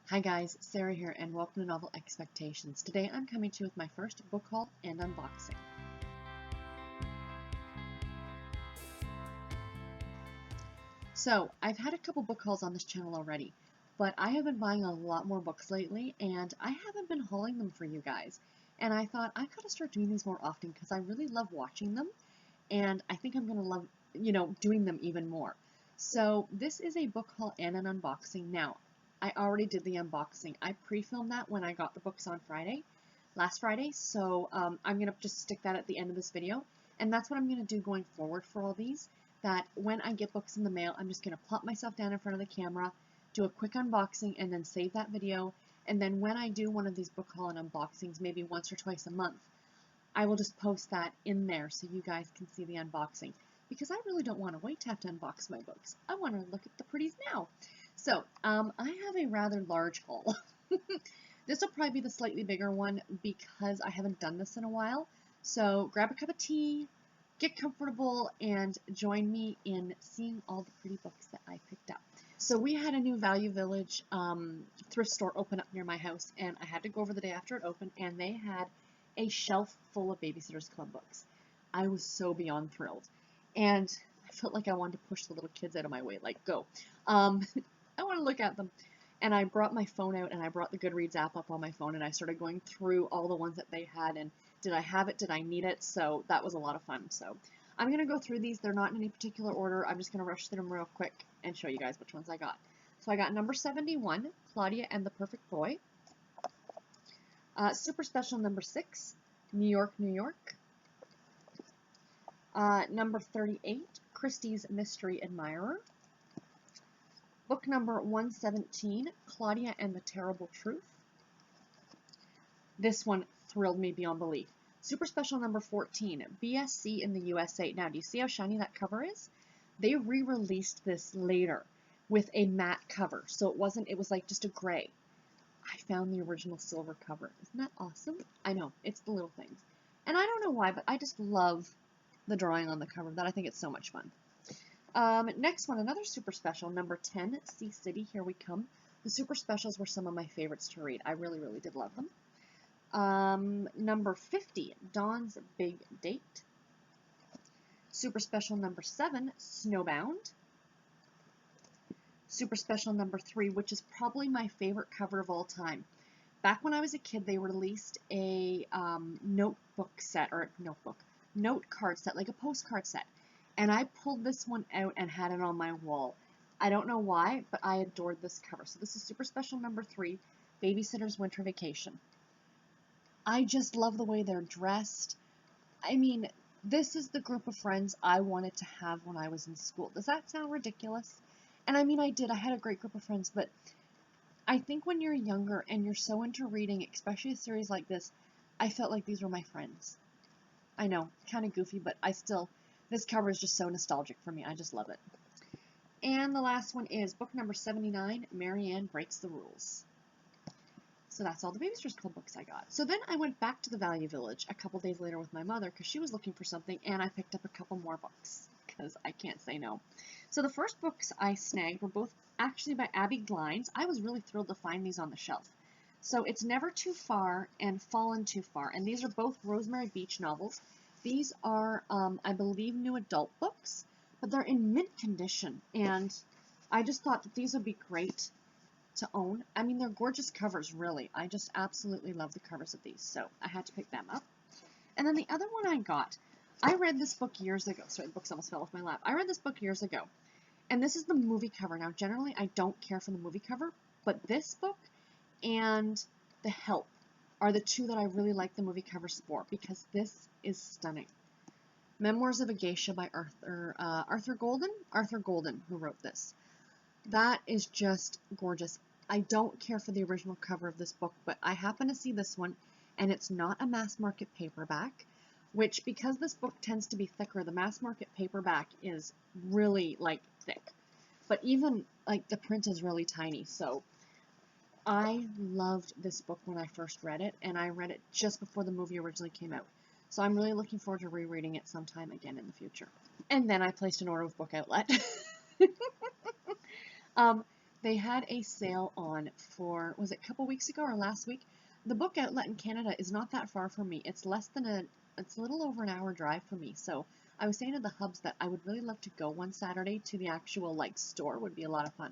Hi guys, Sarah here and welcome to Novel Expectations. Today I'm coming to you with my first book haul and unboxing. So, I've had a couple book hauls on this channel already, but I have been buying a lot more books lately and I haven't been hauling them for you guys. And I thought I gotta start doing these more often because I really love watching them and I think I'm gonna love, doing them even more. So, this is a book haul and an unboxing. Now, I already did the unboxing. I pre-filmed that when I got the books on last Friday, so I'm going to just stick that at the end of this video, and that's what I'm going to do going forward for all these, that when I get books in the mail, I'm just going to plop myself down in front of the camera, do a quick unboxing, and then save that video, and then when I do one of these book haul and unboxings, maybe once or twice a month, I will just post that in there so you guys can see the unboxing, because I really don't want to wait to have to unbox my books. I want to look at the pretties now. So, I have a rather large haul. This will probably be the slightly bigger one because I haven't done this in a while. So grab a cup of tea, get comfortable, and join me in seeing all the pretty books that I picked up. So we had a new Value Village thrift store open up near my house, and I had to go over the day after it opened, and they had a shelf full of Babysitter's Club books. I was so beyond thrilled, and I felt like I wanted to push the little kids out of my way, like, go. I want to look at them. And I brought my phone out and I brought the Goodreads app up on my phone and I started going through all the ones that they had and did I have it, did I need it? So that was a lot of fun. So I'm going to go through these. They're not in any particular order. I'm just going to rush through them real quick and show you guys which ones I got. So I got number 71, Claudia and the Perfect Boy. Super Special number 6, New York, New York. Number 38, Christie's Mystery Admirer. Book number 117, Claudia and the Terrible Truth. This one thrilled me beyond belief. Super Special number 14, BSC in the USA. Now, do you see how shiny that cover is? They re-released this later with a matte cover, so it was like just a gray. I found the original silver cover. Isn't that awesome? I know, it's the little things. And I don't know why, but I just love the drawing on the cover. That I think it's so much fun. Next one, another super special, number 10, Sea City, Here We Come. The super specials were some of my favorites to read. I really, really did love them. Number 50, Dawn's Big Date. Super special number 7, Snowbound. Super special number 3, which is probably my favorite cover of all time. Back when I was a kid, they released a note card set, like a postcard set. And I pulled this one out and had it on my wall. I don't know why, but I adored this cover. So this is super special number 3, Babysitter's Winter Vacation. I just love the way they're dressed. I mean, this is the group of friends I wanted to have when I was in school. Does that sound ridiculous? And I mean, I did. I had a great group of friends, but I think when you're younger and you're so into reading, especially a series like this, I felt like these were my friends. I know, kind of goofy, but this cover is just so nostalgic for me. I just love it. And the last one is book number 79, Marianne Breaks the Rules. So that's all the Babysitter's Club books I got. So then I went back to the Value Village a couple days later with my mother because she was looking for something, and I picked up a couple more books because I can't say no. So the first books I snagged were both actually by Abby Glines. I was really thrilled to find these on the shelf. So it's Never Too Far and Fallen Too Far, and these are both Rosemary Beach novels. These are, I believe, new adult books, but they're in mint condition, and I just thought that these would be great to own. I mean, they're gorgeous covers, really. I just absolutely love the covers of these, so I had to pick them up. And then the other one I got, I read this book years ago. Sorry, the books almost fell off my lap. I read this book years ago, and this is the movie cover. Now, generally, I don't care for the movie cover, but this book and The Help are the two that I really like the movie covers for, because this is stunning. Memoirs of a Geisha by Arthur Golden? Arthur Golden, who wrote this. That is just gorgeous. I don't care for the original cover of this book, but I happen to see this one, and it's not a mass market paperback, which, because this book tends to be thicker, the mass market paperback is really, like, thick. But even, like, the print is really tiny, so I loved this book when I first read it, and I read it just before the movie originally came out. So I'm really looking forward to rereading it sometime again in the future. And then I placed an order with Book Outlet. They had a sale on for, was it a couple weeks ago or last week? The book outlet in Canada is not that far from me. It's it's a little over an hour drive from me. So I was saying to the hubs that I would really love to go one Saturday to the actual like store. Would be a lot of fun.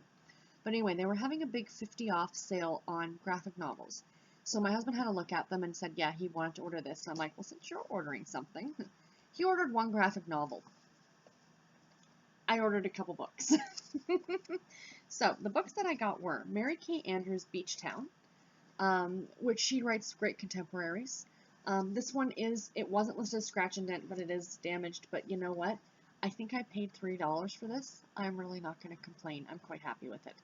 But anyway, they were having a big 50 off sale on graphic novels. So my husband had a look at them and said, yeah, he wanted to order this. And I'm like, well, since you're ordering something, he ordered one graphic novel. I ordered a couple books. So the books that I got were Mary Kay Andrews' Beach Town, which she writes great contemporaries. This one it wasn't listed as scratch and dent, but it is damaged. But you know what? I think I paid $3 for this. I'm really not going to complain. I'm quite happy with it.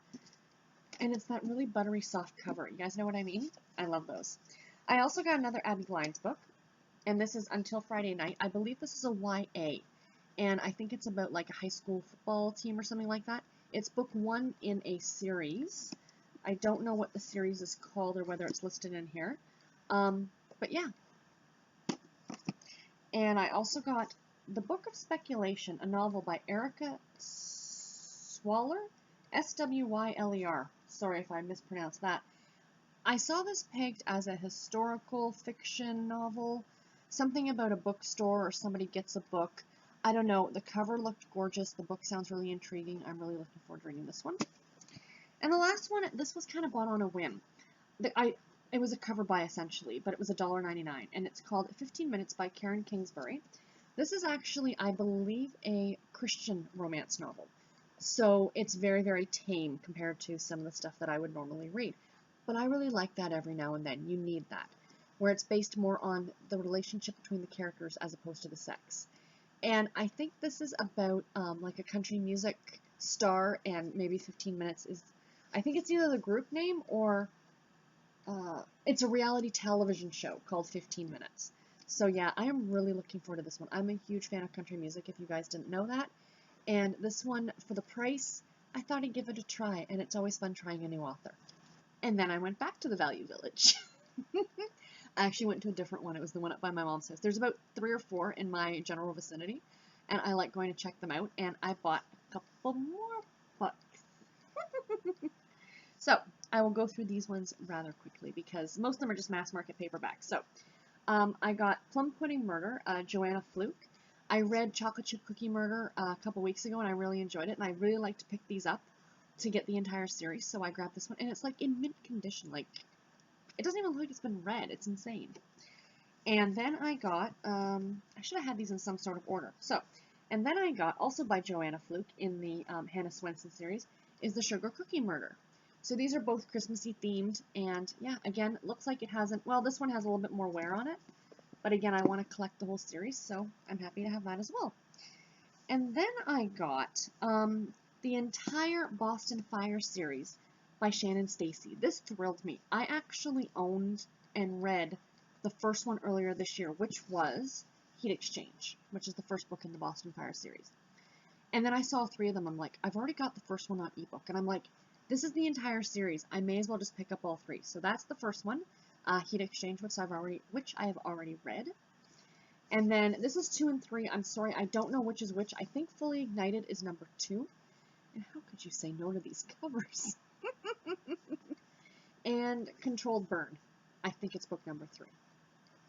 And it's that really buttery soft cover. You guys know what I mean? I love those. I also got another Abby Glines book, and this is Until Friday Night. I believe this is a YA, and I think it's about like a high school football team or something like that. It's book 1 in a series. I don't know what the series is called or whether it's listed in here. But yeah. And I also got The Book of Speculation, a novel by Erica Swaller, Swyler. Sorry if I mispronounced that. I saw this pegged as a historical fiction novel, something about a bookstore or somebody gets a book. I don't know. The cover looked gorgeous. The book sounds really intriguing. I'm really looking forward to reading this one. And the last one, this was kind of bought on a whim. It was a cover buy essentially, but it was $1.99, and it's called 15 Minutes by Karen Kingsbury. This is actually, I believe, a Christian romance novel. So it's very, very tame compared to some of the stuff that I would normally read. But I really like that every now and then. You need that. Where it's based more on the relationship between the characters as opposed to the sex. And I think this is about like a country music star, and maybe 15 Minutes is, I think it's either the group name or it's a reality television show called 15 Minutes. So yeah, I am really looking forward to this one. I'm a huge fan of country music, if you guys didn't know that. And this one, for the price, I thought I'd give it a try, and it's always fun trying a new author. And then I went back to the Value Village. I actually went to a different one. It was the one up by my mom's house. There's about 3 or 4 in my general vicinity, and I like going to check them out, and I bought a couple more books. So, I will go through these ones rather quickly, because most of them are just mass market paperbacks. So, I got Plum Pudding Murder, Joanna Fluke. I read Chocolate Chip Cookie Murder a couple weeks ago, and I really enjoyed it, and I really like to pick these up to get the entire series, so I grabbed this one, and it's like in mint condition. Like, it doesn't even look like it's been read. It's insane. And then I got, I should have had these in some sort of order. So, and then I got, also by Joanna Fluke in the Hannah Swenson series, is The Sugar Cookie Murder. So these are both Christmassy themed, and yeah, again, it looks like it hasn't, well, this one has a little bit more wear on it, but again, I want to collect the whole series, so I'm happy to have that as well. And then I got the entire Boston Fire series by Shannon Stacy. This thrilled me. I actually owned and read the first one earlier this year, which was Heat Exchange, which is the first book in the Boston Fire series. And then I saw 3 of them. I'm like, I've already got the first one on ebook, and I'm like, this is the entire series. I may as well just pick up all 3. So that's the first one, Heat Exchange, which I have already read. And then this is 2 and 3. I'm sorry, I don't know which is which. I think Fully Ignited is number 2. And how could you say no to these covers? And Controlled Burn. I think it's book number 3.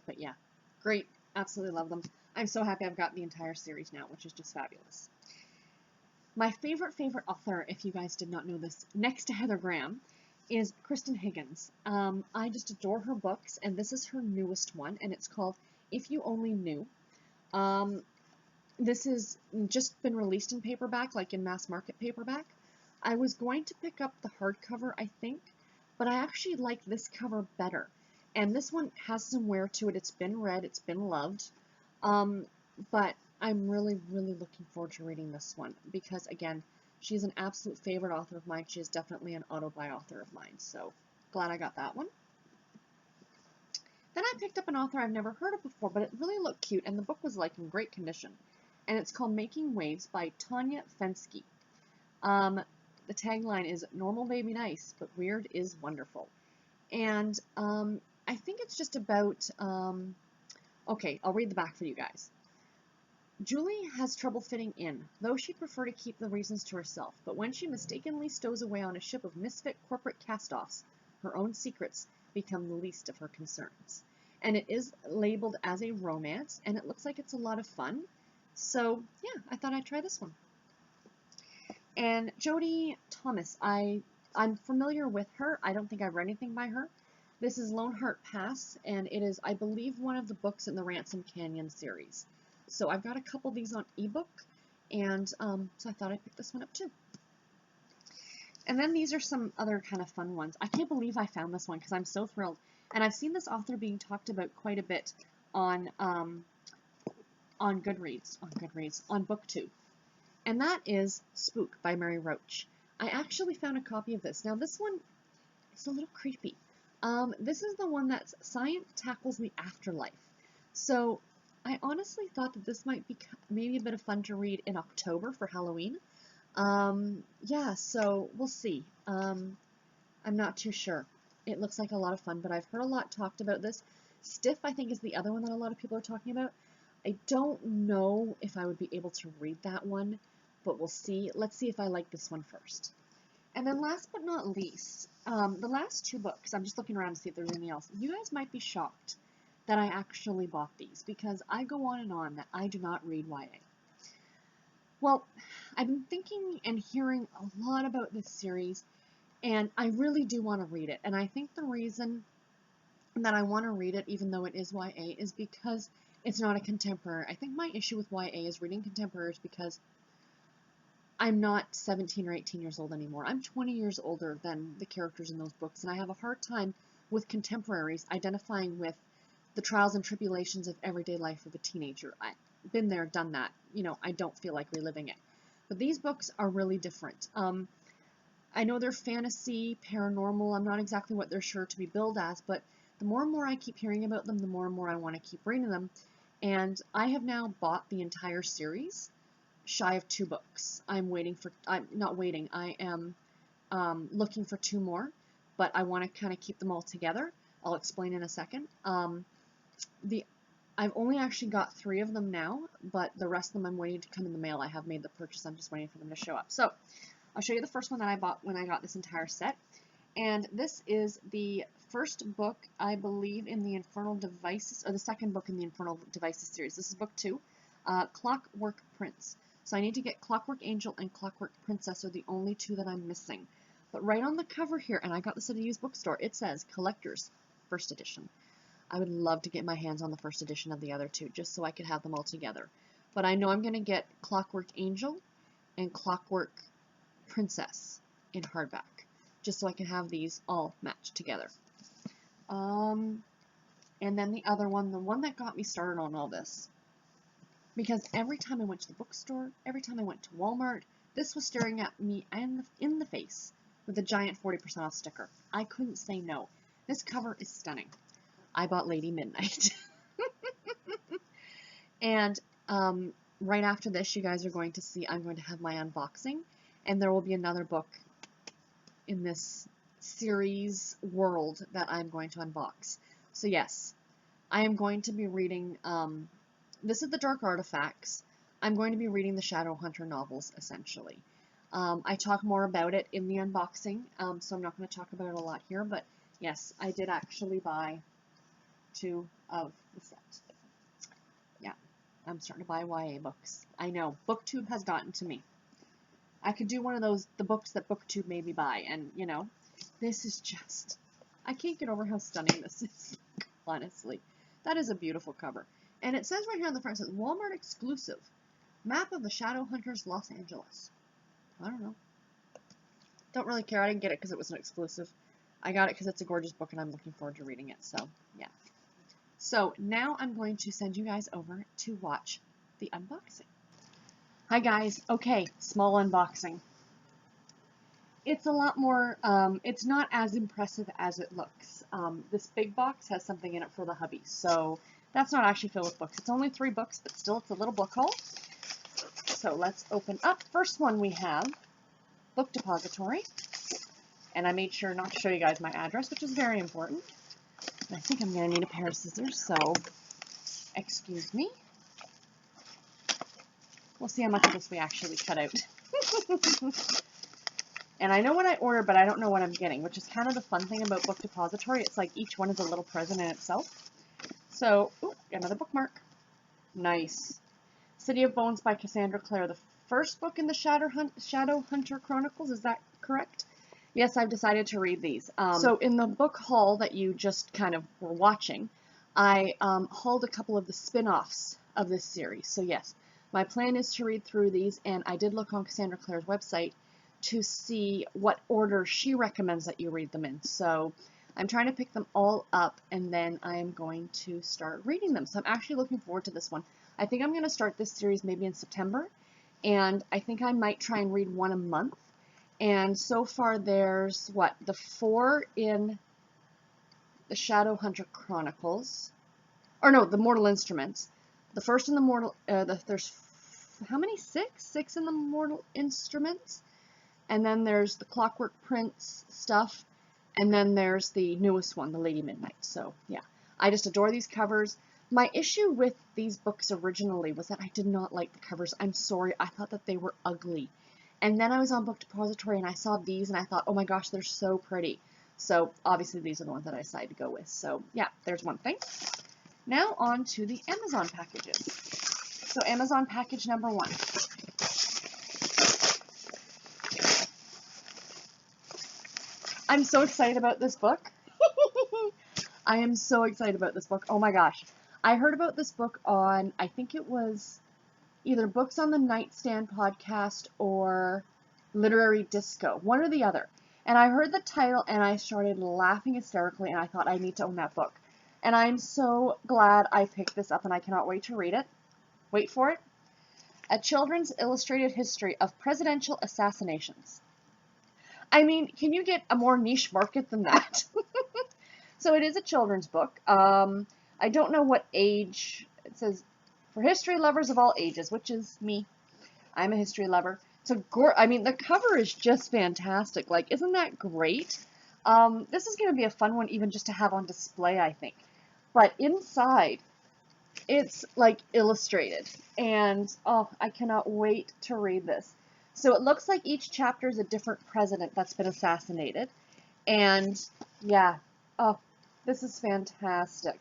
But yeah, great. Absolutely love them. I'm so happy I've got the entire series now, which is just fabulous. My favorite author, if you guys did not know this, next to Heather Graham, is Kristen Higgins. I just adore her books, and this is her newest one, and it's called If You Only Knew. This has just been released in paperback, like in mass market paperback. I was going to pick up the hardcover, I think, but I actually like this cover better. And this one has some wear to it. It's been read, it's been loved, but I'm really, really looking forward to reading this one because, again, she's an absolute favorite author of mine. She is definitely an auto-buy author of mine, so glad I got that one. Then I picked up an author I've never heard of before, but it really looked cute, and the book was like in great condition. And it's called Making Waves by Tanya Fensky. The tagline is "Normal Baby Nice, but Weird is Wonderful." And I think it's just about, okay, I'll read the back for you guys. Julie has trouble fitting in, though she'd prefer to keep the reasons to herself, but when she mistakenly stows away on a ship of misfit corporate cast-offs, her own secrets become the least of her concerns. And it is labeled as a romance, and it looks like it's a lot of fun. So, yeah, I thought I'd try this one. And Jodie Thomas, I'm familiar with her. I don't think I've read anything by her. This is Lone Heart Pass, and it is, I believe, one of the books in the Ransom Canyon series. So I've got a couple of these on ebook, and so I thought I'd pick this one up too. And then these are some other kind of fun ones. I can't believe I found this one because I'm so thrilled. And I've seen this author being talked about quite a bit on Goodreads, on BookTube. And that is Spook by Mary Roach. I actually found a copy of this. Now this one is a little creepy. This is the one that's Science Tackles the Afterlife. So I honestly thought that this might be maybe a bit of fun to read in October for Halloween. Yeah, so we'll see. I'm not too sure. It looks like a lot of fun, but I've heard a lot talked about this. Stiff, I think, is the other one that a lot of people are talking about. I don't know if I would be able to read that one, but we'll see. Let's see if I like this one first. And then last but not least, the last two books, I'm just looking around to see if there's anything else. You guys might be shocked that I actually bought these, because I go on and on that I do not read YA. Well, I've been thinking and hearing a lot about this series, and I really do want to read it. And I think the reason that I want to read it, even though it is YA, is because it's not a contemporary. I think my issue with YA is reading contemporaries because I'm not 17 or 18 years old anymore. I'm 20 years older than the characters in those books, and I have a hard time with contemporaries identifying with the trials and tribulations of everyday life of a teenager. I've been there, done that. You know, I don't feel like reliving it. But these books are really different. I know they're fantasy, paranormal. I'm not exactly what they're sure to be billed as, but the more and more I keep hearing about them, the more and more I want to keep reading them. And I have now bought the entire series, shy of 2 books. I'm not waiting, I am looking for 2 more, but I want to kind of keep them all together. I'll explain in a second. I've only actually got 3 of them now, but the rest of them I'm waiting to come in the mail. I have made the purchase, I'm just waiting for them to show up. So I'll show you the first one that I bought when I got this entire set. And this is the first book, I believe, in the Infernal Devices, or the second book in the Infernal Devices series. This is book 2, Clockwork Prince. So I need to get Clockwork Angel and Clockwork Princess are the only 2 that I'm missing. But right on the cover here, and I got this at a used bookstore, it says Collector's First Edition. I would love to get my hands on the first edition of the other 2, just so I could have them all together. But I know I'm going to get Clockwork Angel and Clockwork Princess in hardback, just so I can have these all matched together. And then the other one, the one that got me started on all this, because every time I went to the bookstore, every time I went to Walmart, this was staring at me in the face with a giant 40% off sticker. I couldn't say no. This cover is stunning. I bought Lady Midnight. And right after this, you guys are going to see, I'm going to have my unboxing, and there will be another book in this series world that I'm going to unbox. So yes, I am going to be reading, this is the Dark Artifacts. I'm going to be reading the Shadowhunter novels, essentially. I talk more about it in the unboxing, so I'm not going to talk about it a lot here, but yes, I did actually buy 2 of the set. Yeah, I'm starting to buy YA books. I know, BookTube has gotten to me. I could do one of those, the books that BookTube made me buy, and, you know, this is just, I can't get over how stunning this is, honestly. That is a beautiful cover. And it says right here on the front, it says, Walmart exclusive, map of the Shadowhunters Los Angeles. I don't know. Don't really care. I didn't get it because it was an exclusive. I got it because it's a gorgeous book and I'm looking forward to reading it, so, yeah. So, now I'm going to send you guys over to watch the unboxing. Hi guys. Okay, small unboxing. It's a lot more, it's not as impressive as it looks. This big box has something in it for the hubby, so that's not actually filled with books. It's only 3 books, but still it's a little book haul. So let's open up. First one we have, Book Depository. And I made sure not to show you guys my address, which is very important. And I think I'm going to need a pair of scissors, so excuse me. We'll see how much of this we actually cut out. And I know what I ordered, but I don't know what I'm getting, which is kind of the fun thing about Book Depository. It's like each one is a little present in itself. So, ooh, another bookmark. Nice. City of Bones by Cassandra Clare, the first book in the Shadowhunter Chronicles. Is that correct? Yes, I've decided to read these. So in the book haul that you just kind of were watching, I hauled a couple of the spin-offs of this series. So yes, my plan is to read through these, and I did look on Cassandra Clare's website to see what order she recommends that you read them in. So I'm trying to pick them all up, and then I'm going to start reading them. So I'm actually looking forward to this one. I think I'm going to start this series maybe in September, and I think I might try and read one a month. And so far there's, what, the 4 in the Shadowhunter Chronicles, or no, the Mortal Instruments. The first in the Mortal, there's, how many? 6? 6 in the Mortal Instruments. And then there's the Clockwork Prince stuff, and then there's the newest one, the Lady Midnight. So, yeah, I just adore these covers. My issue with these books originally was that I did not like the covers. I'm sorry, I thought that they were ugly. And then I was on Book Depository, and I saw these, and I thought, oh my gosh, they're so pretty. So, obviously, these are the ones that I decided to go with. So, yeah, there's one thing. Now, on to the Amazon packages. So, Amazon package number 1. I'm so excited about this book. I am so excited about this book. Oh my gosh. I heard about this book on, I think it was either Books on the Nightstand podcast or Literary Disco, one or the other. And I heard the title and I started laughing hysterically, and I thought I need to own that book. And I'm so glad I picked this up, and I cannot wait to read it. Wait for it. A Children's Illustrated History of Presidential Assassinations. I mean, can you get a more niche market than that? So it is a children's book. I don't know what age. It says, for history lovers of all ages, which is me. I'm a history lover. So, I mean, the cover is just fantastic. Like, isn't that great? This is going to be a fun one even just to have on display, I think. But inside, it's, like, illustrated. And, oh, I cannot wait to read this. So it looks like each chapter is a different president that's been assassinated. And, yeah. Oh, this is fantastic.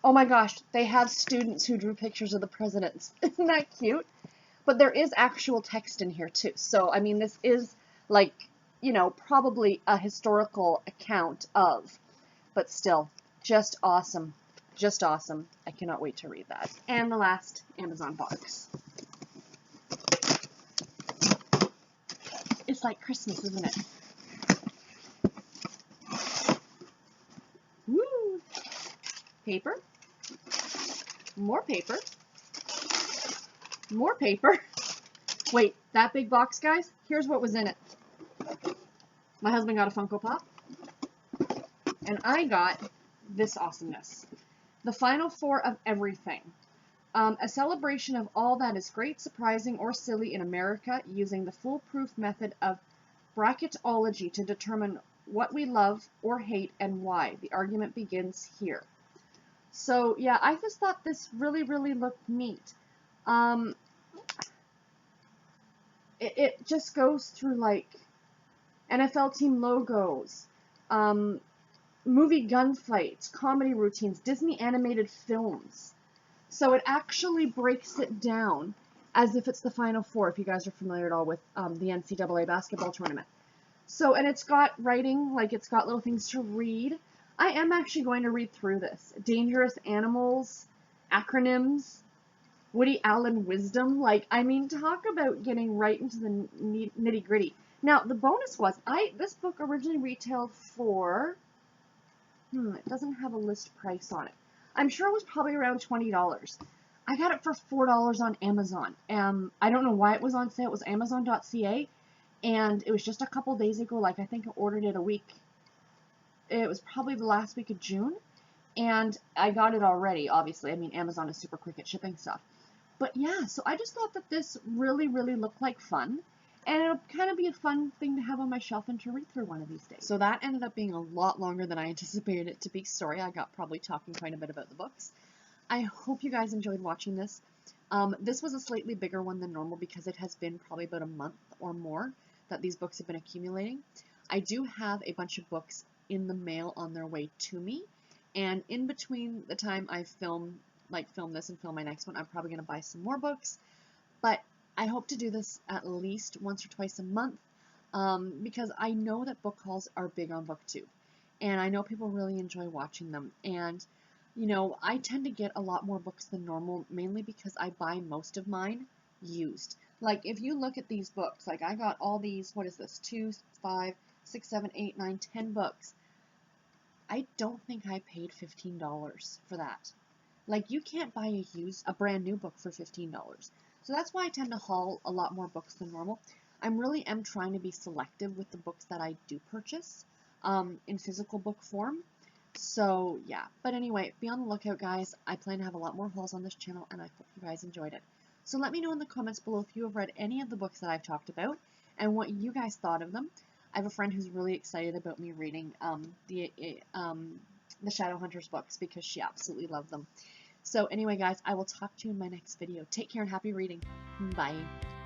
Oh my gosh, they have students who drew pictures of the presidents. Isn't that cute? But there is actual text in here too. So, I mean, this is like, you know, probably a historical account of, but still, just awesome. Just awesome. I cannot wait to read that. And the last Amazon box. It's like Christmas, isn't it? Woo! Paper. More paper. More paper. Wait, that big box, guys? Here's what was in it. My husband got a Funko Pop. And I got this awesomeness. The Final 4 of Everything. A celebration of all that is great, surprising, or silly in America, using the foolproof method of bracketology to determine what we love or hate and why. The argument begins here. So, yeah, I just thought this really, really looked neat. It just goes through, like, NFL team logos, movie gunfights, comedy routines, Disney animated films. So it actually breaks it down as if it's the Final 4, if you guys are familiar at all with the NCAA basketball tournament. So, and it's got writing, like it's got little things to read. I am actually going to read through this. Dangerous animals, acronyms, Woody Allen wisdom. Like, I mean, talk about getting right into the nitty gritty. Now, the bonus was, this book originally retailed for, it doesn't have a list price on it. I'm sure it was probably around $20. I got it for $4 on Amazon. I don't know why it was on sale. It was Amazon.ca, and it was just a couple days ago. Like, I think I ordered it a week. It was probably the last week of June, and I got it already, obviously. I mean, Amazon is super quick at shipping stuff. But yeah, so I just thought that this really, really looked like fun. And it'll kind of be a fun thing to have on my shelf and to read through one of these days. So that ended up being a lot longer than I anticipated it to be. Sorry, I got probably talking quite a bit about the books. I hope you guys enjoyed watching this. This was a slightly bigger one than normal because it has been probably about a month or more that these books have been accumulating. I do have a bunch of books in the mail on their way to me, and in between the time I film this and film my next one, I'm probably going to buy some more books, but I hope to do this at least once or twice a month, because I know that book hauls are big on BookTube, and I know people really enjoy watching them. And you know, I tend to get a lot more books than normal, mainly because I buy most of mine used. Like if you look at these books, like I got all these, what is this, 2, 5, 6, 7, 8, 9, 10 books. I don't think I paid $15 for that. Like you can't buy a brand new book for $15. So that's why I tend to haul a lot more books than normal. I really am trying to be selective with the books that I do purchase in physical book form. So yeah, but anyway, be on the lookout, guys. I plan to have a lot more hauls on this channel, and I hope you guys enjoyed it. So let me know in the comments below if you have read any of the books that I've talked about and what you guys thought of them. I have a friend who's really excited about me reading the Shadowhunters books because she absolutely loved them. So anyway, guys, I will talk to you in my next video. Take care and happy reading. Bye.